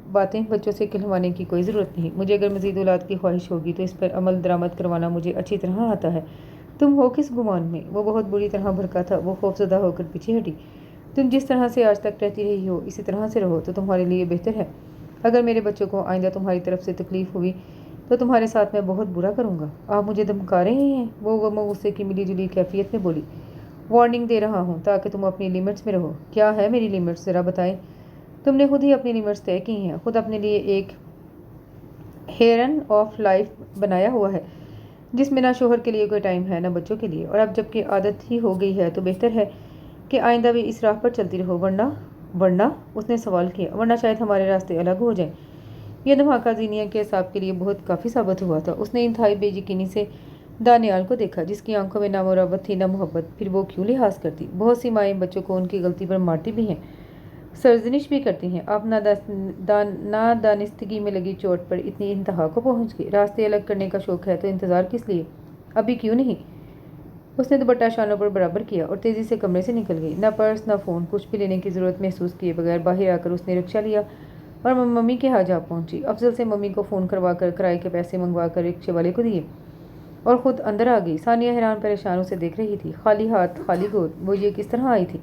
باتیں بچوں سے کہلوانے کی کوئی ضرورت نہیں۔ مجھے اگر مزید اولاد کی خواہش ہوگی تو اس پر عمل درآمد کروانا مجھے اچھی طرح آتا ہے۔ تم ہو کس گمان میں؟ وہ بہت بری طرح بھڑکا تھا۔ وہ خوفزدہ ہو کر پیچھے ہٹی۔ تم جس طرح سے آج تک رہتی رہی ہو اسی طرح سے رہو تو تمہارے لیے بہتر ہے۔ اگر میرے بچوں کو آئندہ تمہاری طرف سے تکلیف ہوئی تو تمہارے ساتھ میں بہت برا کروں گا۔ آپ مجھے دھمکا رہے ہیں؟ وہ غم و غصے کی ملی جلی کیفیت میں بولی۔ وارننگ دے رہا ہوں تاکہ تم اپنی لیمٹس میں رہو۔ کیا ہے میری لیمٹس؟ ذرا بتائیں۔ تم نے خود ہی اپنی لیمٹس طے کی ہیں، خود اپنے لیے ایک ہیرن آف لائف بنایا ہوا ہے جس میں نہ شوہر کے لیے کوئی ٹائم ہے نہ بچوں کے لیے، اور اب جب کہ عادت ہی ہو گئی ہے تو بہتر ہے کہ آئندہ بھی اس راہ پر چلتی رہو، ورنہ اس نے سوال کیا، ورنہ شاید ہمارے راستے الگ ہو جائیں۔ یہ دھماکہ زینیا کے اعصاب کے لیے بہت کافی ثابت ہوا تھا۔ اس نے انتہائی بے یقینی سے دانیال کو دیکھا جس کی آنکھوں میں نہ مروت تھی نہ محبت۔ پھر وہ کیوں لحاظ کرتی؟ بہت سی مائیں بچوں کو ان کی غلطی پر مارتی بھی ہیں، سرزنش بھی کرتی ہیں۔ آپ نادانستگی میں لگی چوٹ پر اتنی انتہا کو پہنچ گئے۔ راستے الگ کرنے کا شوق ہے تو انتظار کس لیے؟ ابھی کیوں نہیں؟ اس نے دوپٹہ شانوں پر برابر کیا اور تیزی سے کمرے سے نکل گئی۔ نہ پرس نہ فون، کچھ بھی لینے کی ضرورت محسوس کیے بغیر باہر آ کر اس نے رکشہ لیا اور ممی کے ہاں جا پہنچی۔ افضل سے ممی کو فون کروا کر کرائے کے پیسے منگوا کر رکشے والے کو دیے اور خود اندر آ گئی۔ ثانیہ حیران پریشان اسے دیکھ رہی تھی۔ خالی ہاتھ خالی گود، وہ یہ کس طرح آئی تھی؟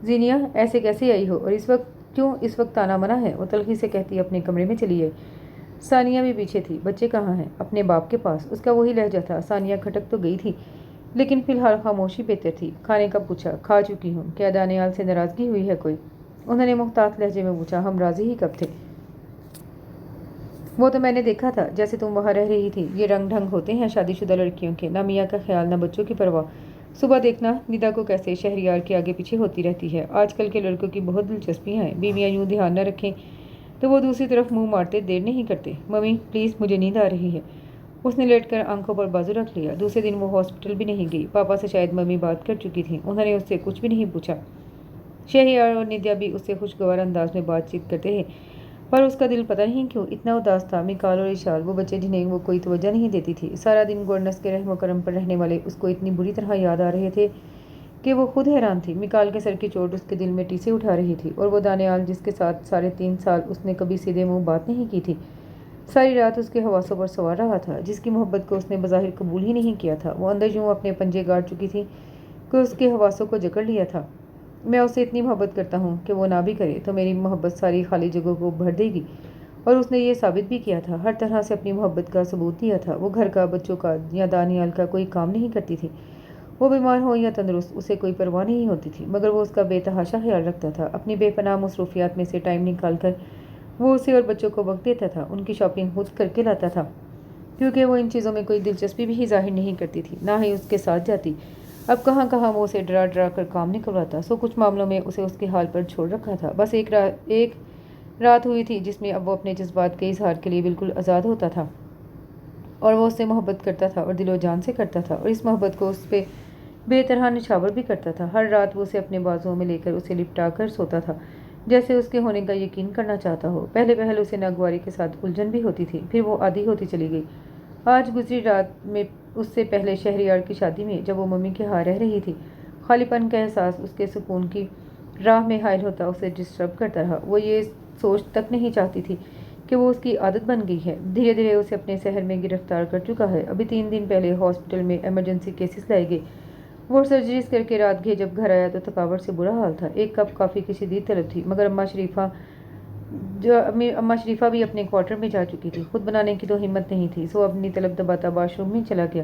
زینیا، ایسے کیسے آئی ہو؟ اور اس وقت کیوں؟ اس وقت آنا منع ہے، وہ تلخی سے کہتی اپنے کمرے میں چلی آئی۔ ثانیہ بھی پیچھے تھی۔ بچے کہاں ہیں؟ اپنے باپ کے پاس۔ اس کا وہی لہجہ تھا۔ ثانیہ کھٹک تو گئی تھی لیکن فی الحال خاموشی بہتر تھی۔ کھانے کا پوچھا؟ کھا چکی ہوں۔ کیا دانیال سے ناراضگی ہوئی ہے کوئی؟ انہوں نے محتاط لہجے میں پوچھا۔ ہم راضی ہی کب تھے؟ وہ تو میں نے دیکھا تھا جیسے تم وہاں رہ رہی تھی۔ یہ رنگ ڈھنگ ہوتے ہیں شادی شدہ لڑکیوں کے، نہ میاں کا خیال نہ بچوں کی پرواہ۔ صبح دیکھنا ندا کو کیسے شہریار کے آگے پیچھے ہوتی رہتی ہے۔ آج کل کے لڑکوں کی بہت دلچسپیاں ہیں، بیویاں یوں دھیان نہ رکھیں تو وہ دوسری طرف منہ مارتے دیر نہیں کرتے۔ ممی پلیز، مجھے نیند آ رہی ہے۔ اس نے لیٹ کر آنکھوں پر بازو رکھ لیا۔ دوسرے دن وہ ہاسپٹل بھی نہیں گئی۔ پاپا سے شاید ممی بات کر چکی تھیں، انہوں نے اس سے کچھ بھی نہیں پوچھا۔ شہریار اور ندیا بھی اس سے خوشگوار انداز میں بات چیت کرتے رہے پر اس کا دل پتہ نہیں کیوں اتنا اداس تھا۔ میکال اور اشال، وہ بچے جنہیں وہ کوئی توجہ نہیں دیتی تھی، سارا دن گورنس کے رحم و کرم پر رہنے والے اس کو اتنی بری طرح یاد آ رہے تھے کہ وہ خود حیران تھی۔ میکال کے سر کی چوٹ اس کے دل میں ٹیسے اٹھا رہی تھی، اور وہ دانیال جس کے ساتھ 3.5 سال اس نے کبھی سیدھے منہ بات نہیں کی تھی، ساری رات اس کے حواسوں پر سوار رہا تھا، جس کی محبت کو اس نے بظاہر قبول ہی نہیں کیا تھا۔ وہ اندر یوں اپنے پنجے گاڑ چکی تھی کہ اس کے حواسوں کو جکڑ لیا تھا۔ میں اسے اتنی محبت کرتا ہوں کہ وہ نہ بھی کرے تو میری محبت ساری خالی جگہوں کو بھر دے گی، اور اس نے یہ ثابت بھی کیا تھا، ہر طرح سے اپنی محبت کا ثبوت دیا تھا۔ وہ گھر کا، بچوں کا یا دانیال کا کوئی کام نہیں کرتی تھی، وہ بیمار ہو یا تندرست اسے کوئی پرواہ نہیں ہوتی تھی، مگر وہ اس کا بے تحاشا خیال رکھتا تھا۔ اپنی بے پناہ مصروفیات میں سے ٹائم نکال کر وہ اسے اور بچوں کو وقت دیتا تھا، ان کی شاپنگ خود کر کے لاتا تھا کیونکہ وہ ان چیزوں میں کوئی دلچسپی بھی ظاہر نہیں کرتی تھی، نہ ہی اس کے ساتھ جاتی۔ اب کہاں کہاں وہ اسے ڈرا ڈرا کر کام نکلواتا، سو کچھ معاملوں میں اسے اس کے حال پر چھوڑ رکھا تھا۔ بس ایک رات ہوئی تھی جس میں اب وہ اپنے جذبات کے اظہار کے لیے بالکل آزاد ہوتا تھا، اور وہ اس سے محبت کرتا تھا اور دل و جان سے کرتا تھا، اور اس محبت کو اس پہ بے طرح نچھاور بھی کرتا تھا۔ ہر رات وہ اسے اپنے بازوؤں میں لے کر اسے لپٹا کر سوتا تھا جیسے اس کے ہونے کا یقین کرنا چاہتا ہو۔ پہلے اسے ناگواری کے ساتھ الجھن بھی ہوتی تھی، پھر وہ عادی ہوتی چلی گئی۔ آج گزری رات میں اس سے پہلے شہریار کی شادی میں جب وہ ممی کے ہاں رہ رہی تھی، خالی پن کا احساس اس کے سکون کی راہ میں حائل ہوتا اسے ڈسٹرب کرتا رہا۔ وہ یہ سوچ تک نہیں چاہتی تھی کہ وہ اس کی عادت بن گئی ہے، دھیرے دھیرے اسے اپنے شہر میں گرفتار کر چکا ہے۔ ابھی 3 دن پہلے ہاسپٹل میں ایمرجنسی کیسز لائے گئے۔ وہ سرجریز کر کے رات گئے، جب گھر آیا تو تھکاوٹ سے برا حال تھا۔ ایک کپ کافی کی شدید طلب تھی، مگر اماں شریفہ بھی اپنے کوارٹر میں جا چکی تھی، خود بنانے کی تو ہمت نہیں تھی، سو اپنی طلب دباتا واش روم میں چلا گیا۔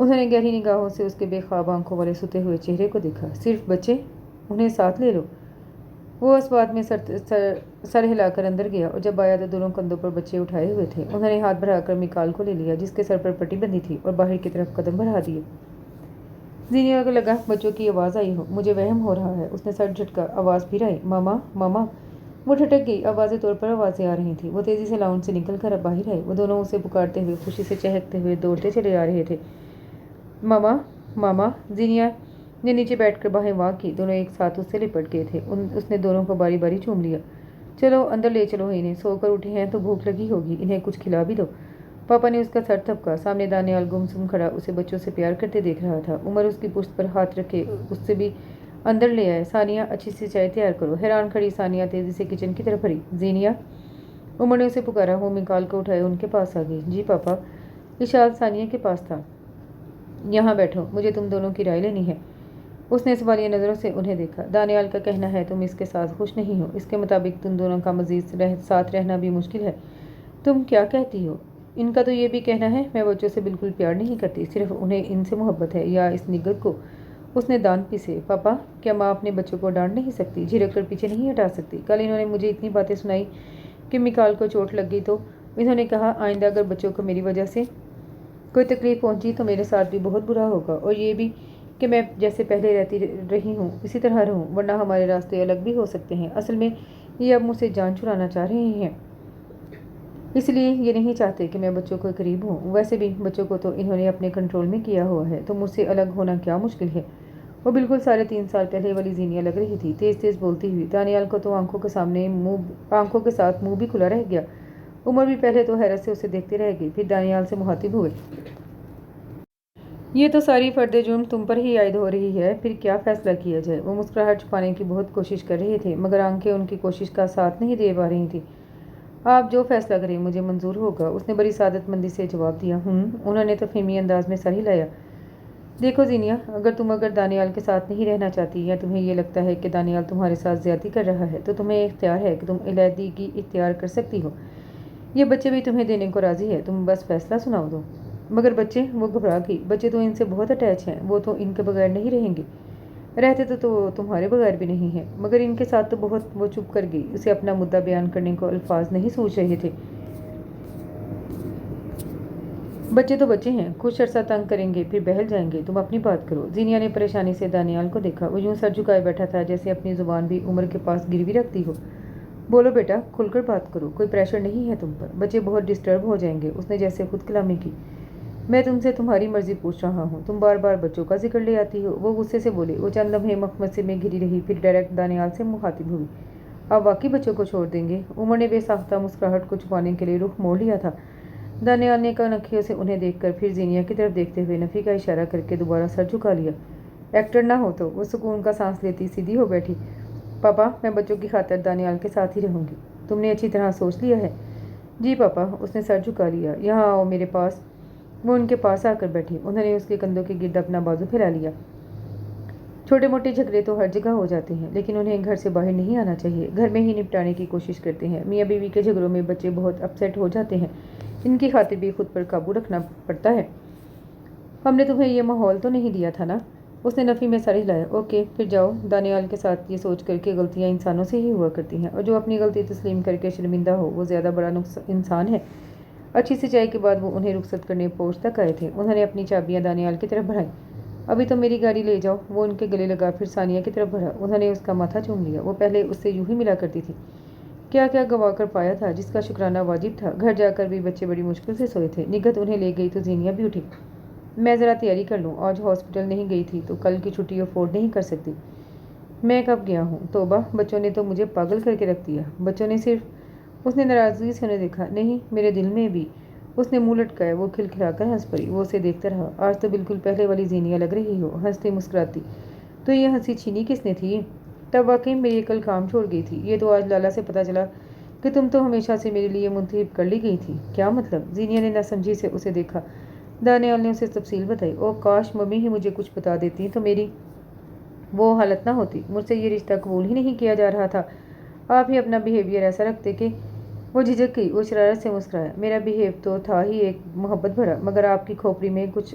انہوں نے گہری نگاہوں سے اس کے بے خواب آنکھوں والے سوتے ہوئے چہرے کو دیکھا۔ صرف بچے؟ انہیں ساتھ لے لو۔ وہ اس بات میں سر ہلا کر اندر گیا اور جب آیا تو دونوں کندھوں پر بچے اٹھائے ہوئے تھے۔ انہوں نے ہاتھ بڑھا کر میکال کو لے لیا جس کے سر پر پٹی بندھی تھی اور باہر کی طرف قدم بڑھا دیے۔ زینیا کو لگا بچوں کی آواز آئی ہو، مجھے وہم ہو رہا ہے۔ اس نے سر جھٹکا، آواز پھر آئی، ماما ماما۔ وہ ٹھٹک گئی، اب واضح طور پر آوازیں آ رہی تھیں۔ وہ تیزی سے لاؤنج سے نکل کر باہر آئے۔ وہ دونوں اسے پکارتے ہوئے، خوشی سے چہکتے ہوئے دوڑتے چلے آ رہے تھے۔ ماما ماما۔ زینیا نے نیچے بیٹھ کر باہیں واں کی، دونوں ایک ساتھ اس سے لپٹ گئے تھے۔ اس نے دونوں کو باری باری چوم لیا۔ چلو اندر لے چلو انہیں، سو کر اٹھے ہیں تو بھوک لگی ہوگی، انہیں کچھ کھلا بھی دو۔ پاپا نے اس کا سر تھپکا۔ سامنے دانیال گمسم کھڑا اسے بچوں سے پیار کرتے دیکھ رہا تھا۔ عمر اس کی پشت پر ہاتھ رکھے اس سے بھی اندر لے آئے۔ ثانیہ اچھی سی چائے تیار کرو۔ حیران کھڑی ثانیہ تیزی سے کچن کی طرف بڑھی۔ زینیا، عمر نے اسے پکارا۔ وہ میکال کو اٹھائے ان کے پاس آ گئی۔ جی پاپا۔ اشاد ثانیہ کے پاس تھا۔ یہاں بیٹھو، مجھے تم دونوں کی رائے لینی ہے۔ اس نے سوالیہ نظروں سے انہیں دیکھا۔ دانیال کا کہنا ہے تم اس کے ساتھ خوش نہیں ہو، اس کے مطابق تم دونوں کا مزید ساتھ رہنا بھی مشکل ہے۔ تم کیا کہتی ہو؟ ان کا تو یہ بھی کہنا ہے میں بچوں سے بالکل پیار نہیں کرتی، صرف انہیں ان سے محبت ہے، یا اس نگت کو۔ اس نے دانت پیسے۔ پاپا، کیا ماں اپنے بچوں کو ڈانٹ نہیں سکتی، جھڑک کر پیچھے نہیں ہٹا سکتی؟ کل انہوں نے مجھے اتنی باتیں سنائی کہ میکال کو چوٹ لگ گئی تو انہوں نے کہا آئندہ اگر بچوں کو میری وجہ سے کوئی تکلیف پہنچی تو میرے ساتھ بھی بہت برا ہوگا، اور یہ بھی کہ میں جیسے پہلے رہتی رہی ہوں اسی طرح رہوں، ورنہ ہمارے راستے الگ بھی ہو سکتے ہیں۔ اصل میں یہ اب مجھ سے جان چھڑانا چاہ رہے ہیں، اس لیے یہ نہیں چاہتے کہ میں بچوں کو قریب ہوں۔ ویسے بھی بچوں کو تو انہوں نے اپنے کنٹرول میں کیا ہوا ہے، تو مجھ سے الگ ہونا کیا مشکل ہے۔ وہ بالکل 3.5 سال پہلے والی زینیا لگ رہی تھی، تیز تیز بولتی ہوئی۔ دانیال کو تو آنکھوں کے ساتھ منہ بھی کھلا رہ گیا۔ عمر بھی پہلے تو حیرت سے اسے دیکھتے رہ گئی، پھر دانیال سے مخاطب ہوئے۔ یہ تو ساری فرد جرم تم پر ہی عائد ہو رہی ہے، پھر کیا فیصلہ کیا جائے؟ وہ مسکراہٹ چھپانے کی بہت کوشش کر رہے تھے، مگر آنکھیں ان کی کوشش کا ساتھ نہیں دے پا رہی تھیں۔ آپ جو فیصلہ کریں مجھے منظور ہوگا، اس نے بڑی سعادت مندی سے جواب دیا۔ انہوں نے تفہیمی انداز میں سر ہلایا۔ دیکھو زینیا، اگر تم دانیال کے ساتھ نہیں رہنا چاہتی، یا تمہیں یہ لگتا ہے کہ دانیال تمہارے ساتھ زیادتی کر رہا ہے، تو تمہیں اختیار ہے کہ تم علیحدگی اختیار کر سکتی ہو۔ یہ بچے بھی تمہیں دینے کو راضی ہے، تم بس فیصلہ سناؤ دو۔ مگر بچے، وہ گھبرا گئی، بچے تو ان سے بہت اٹیچ ہیں، وہ تو ان کے بغیر نہیں رہیں گے۔ رہتے تو تمہارے بغیر بھی نہیں ہیں، مگر ان کے ساتھ تو بہت۔ وہ چپ کر گئی، اسے اپنا مدعا بیان کرنے کو الفاظ نہیں سوچ رہے تھے۔ بچے تو بچے ہیں، کچھ عرصہ تنگ کریں گے پھر بہل جائیں گے، تم اپنی بات کرو۔ زینیا نے پریشانی سے دانیال کو دیکھا، وہ یوں سر جھکائے بیٹھا تھا جیسے اپنی زبان بھی عمر کے پاس گروی رکھتی ہو۔ بولو بیٹا، کھل کر بات کرو، کوئی پریشر نہیں ہے تم پر، بچے بہت ڈسٹرب ہو جائیں گے۔ اس نے جیسے خود کلامی کی۔ میں تم سے تمہاری مرضی پوچھ رہا ہوں، تم بار بار بچوں کا ذکر لے آتی ہو۔ وہ غصے سے بولے۔ وہ چند لمحے مخمصے میں گھری رہی، پھر ڈائریکٹ دانیال سے مخاطب ہوئی۔ آپ واقعی بچوں کو چھوڑ دیں گے؟ عمر نے بے ساختہ مسکراہٹ کو چھپانے کے لیے رخ موڑ لیا تھا۔ دانیال نے کنکھیوں سے انہیں دیکھ کر پھر زینیا کی طرف دیکھتے ہوئے نفی کا اشارہ کر کے دوبارہ سر جھکا لیا۔ ایکٹر نہ ہو تو۔ وہ سکون کا سانس لیتی سیدھی ہو بیٹھی۔ پاپا، میں بچوں کی خاطر دانیال کے ساتھ ہی رہوں گی۔ تم نے اچھی طرح سوچ لیا ہے؟ جی پاپا۔ اس نے سر جھکا لیا۔ یہاں آؤ میرے پاس۔ وہ ان کے پاس آ کر بیٹھی۔ انہوں نے اس کے کندھوں کے گرد اپنا بازو پھیلا لیا۔ چھوٹے موٹے جھگڑے تو ہر جگہ ہو جاتے ہیں، لیکن انہیں گھر سے باہر نہیں آنا چاہیے، گھر میں ہی نپٹانے کی کوشش کرتے ہیں۔ میاں بیوی کے جھگڑوں میں بچے بہت اپسیٹ ہو جاتے ہیں، ان کی خاطر بھی خود پر قابو رکھنا پڑتا ہے۔ ہم نے تمہیں یہ ماحول تو نہیں دیا تھا نا؟ اس نے نفی میں سر ہلایا۔ اوکے، پھر جاؤ دانیال کے ساتھ، یہ سوچ کر کہ غلطیاں انسانوں سے ہی ہوا کرتی ہیں، اور جو اپنی غلطی تسلیم کر کے شرمندہ ہو وہ زیادہ بڑا انسان ہے۔ اچھی سی چائے کے بعد وہ انہیں رخصت کرنے پہنچ تک آئے تھے۔ انہوں نے اپنی چابیاں دانیال کی طرف بڑھائیں۔ ابھی تو میری گاڑی لے جاؤ۔ وہ ان کے گلے لگا، پھر ثانیہ کی طرف بڑھا۔ انہوں نے اس کا ماتھا چوم لیا۔ وہ پہلے اس سے یوں ہی ملا کرتی تھی۔ کیا کیا گنوا کر پایا تھا جس کا شکرانہ واجب تھا۔ گھر جا کر بھی بچے بڑی مشکل سے سوئے تھے۔ نگہت انہیں لے گئی تو زینیا بھی اٹھی۔ میں ذرا تیاری کر لوں، آج ہاسپٹل نہیں گئی تھی تو کل کی چھٹی افورڈ نہیں کر سکتی۔ میں کب گیا ہوں؟ توبہ، بچوں نے تو مجھے پاگل کر کے رکھ دیا۔ بچوں نے صرف؟ اس نے ناراضگی سے انہیں دیکھا۔ نہیں، میرے دل میں بھی۔ اس نے منہ لٹکایا۔ وہ کھلکھلا کر ہنس پڑی۔ وہ اسے دیکھتا رہا۔ آج تو بالکل پہلے والی زینیا لگ رہی ہو، ہنستی مسکراتی۔ تو یہ ہنسی چھینی کس نے تھی؟ تب واقعی میری عقل کام چھوڑ گئی تھی۔ یہ تو آج لالا سے پتہ چلا کہ تم تو ہمیشہ سے میرے لیے منتخب کر لی گئی تھی۔ کیا مطلب؟ زینیا نے ناسمجھی سے اسے دیکھا۔ دانیال نے اسے تفصیل بتائی۔ او کاش ممی ہی مجھے کچھ بتا دیتی تو میری وہ حالت نہ ہوتی۔ مجھ سے یہ رشتہ قبول ہی نہیں کیا جا رہا تھا۔ آپ ہی اپنا بیہیویئر ایسا رکھتے کہ… وہ جھجک گئی۔ وہ شرارت سے مسکرایا۔ میرا بیہیو تو تھا ہی ایک محبت بھرا، مگر آپ کی کھوپڑی میں کچھ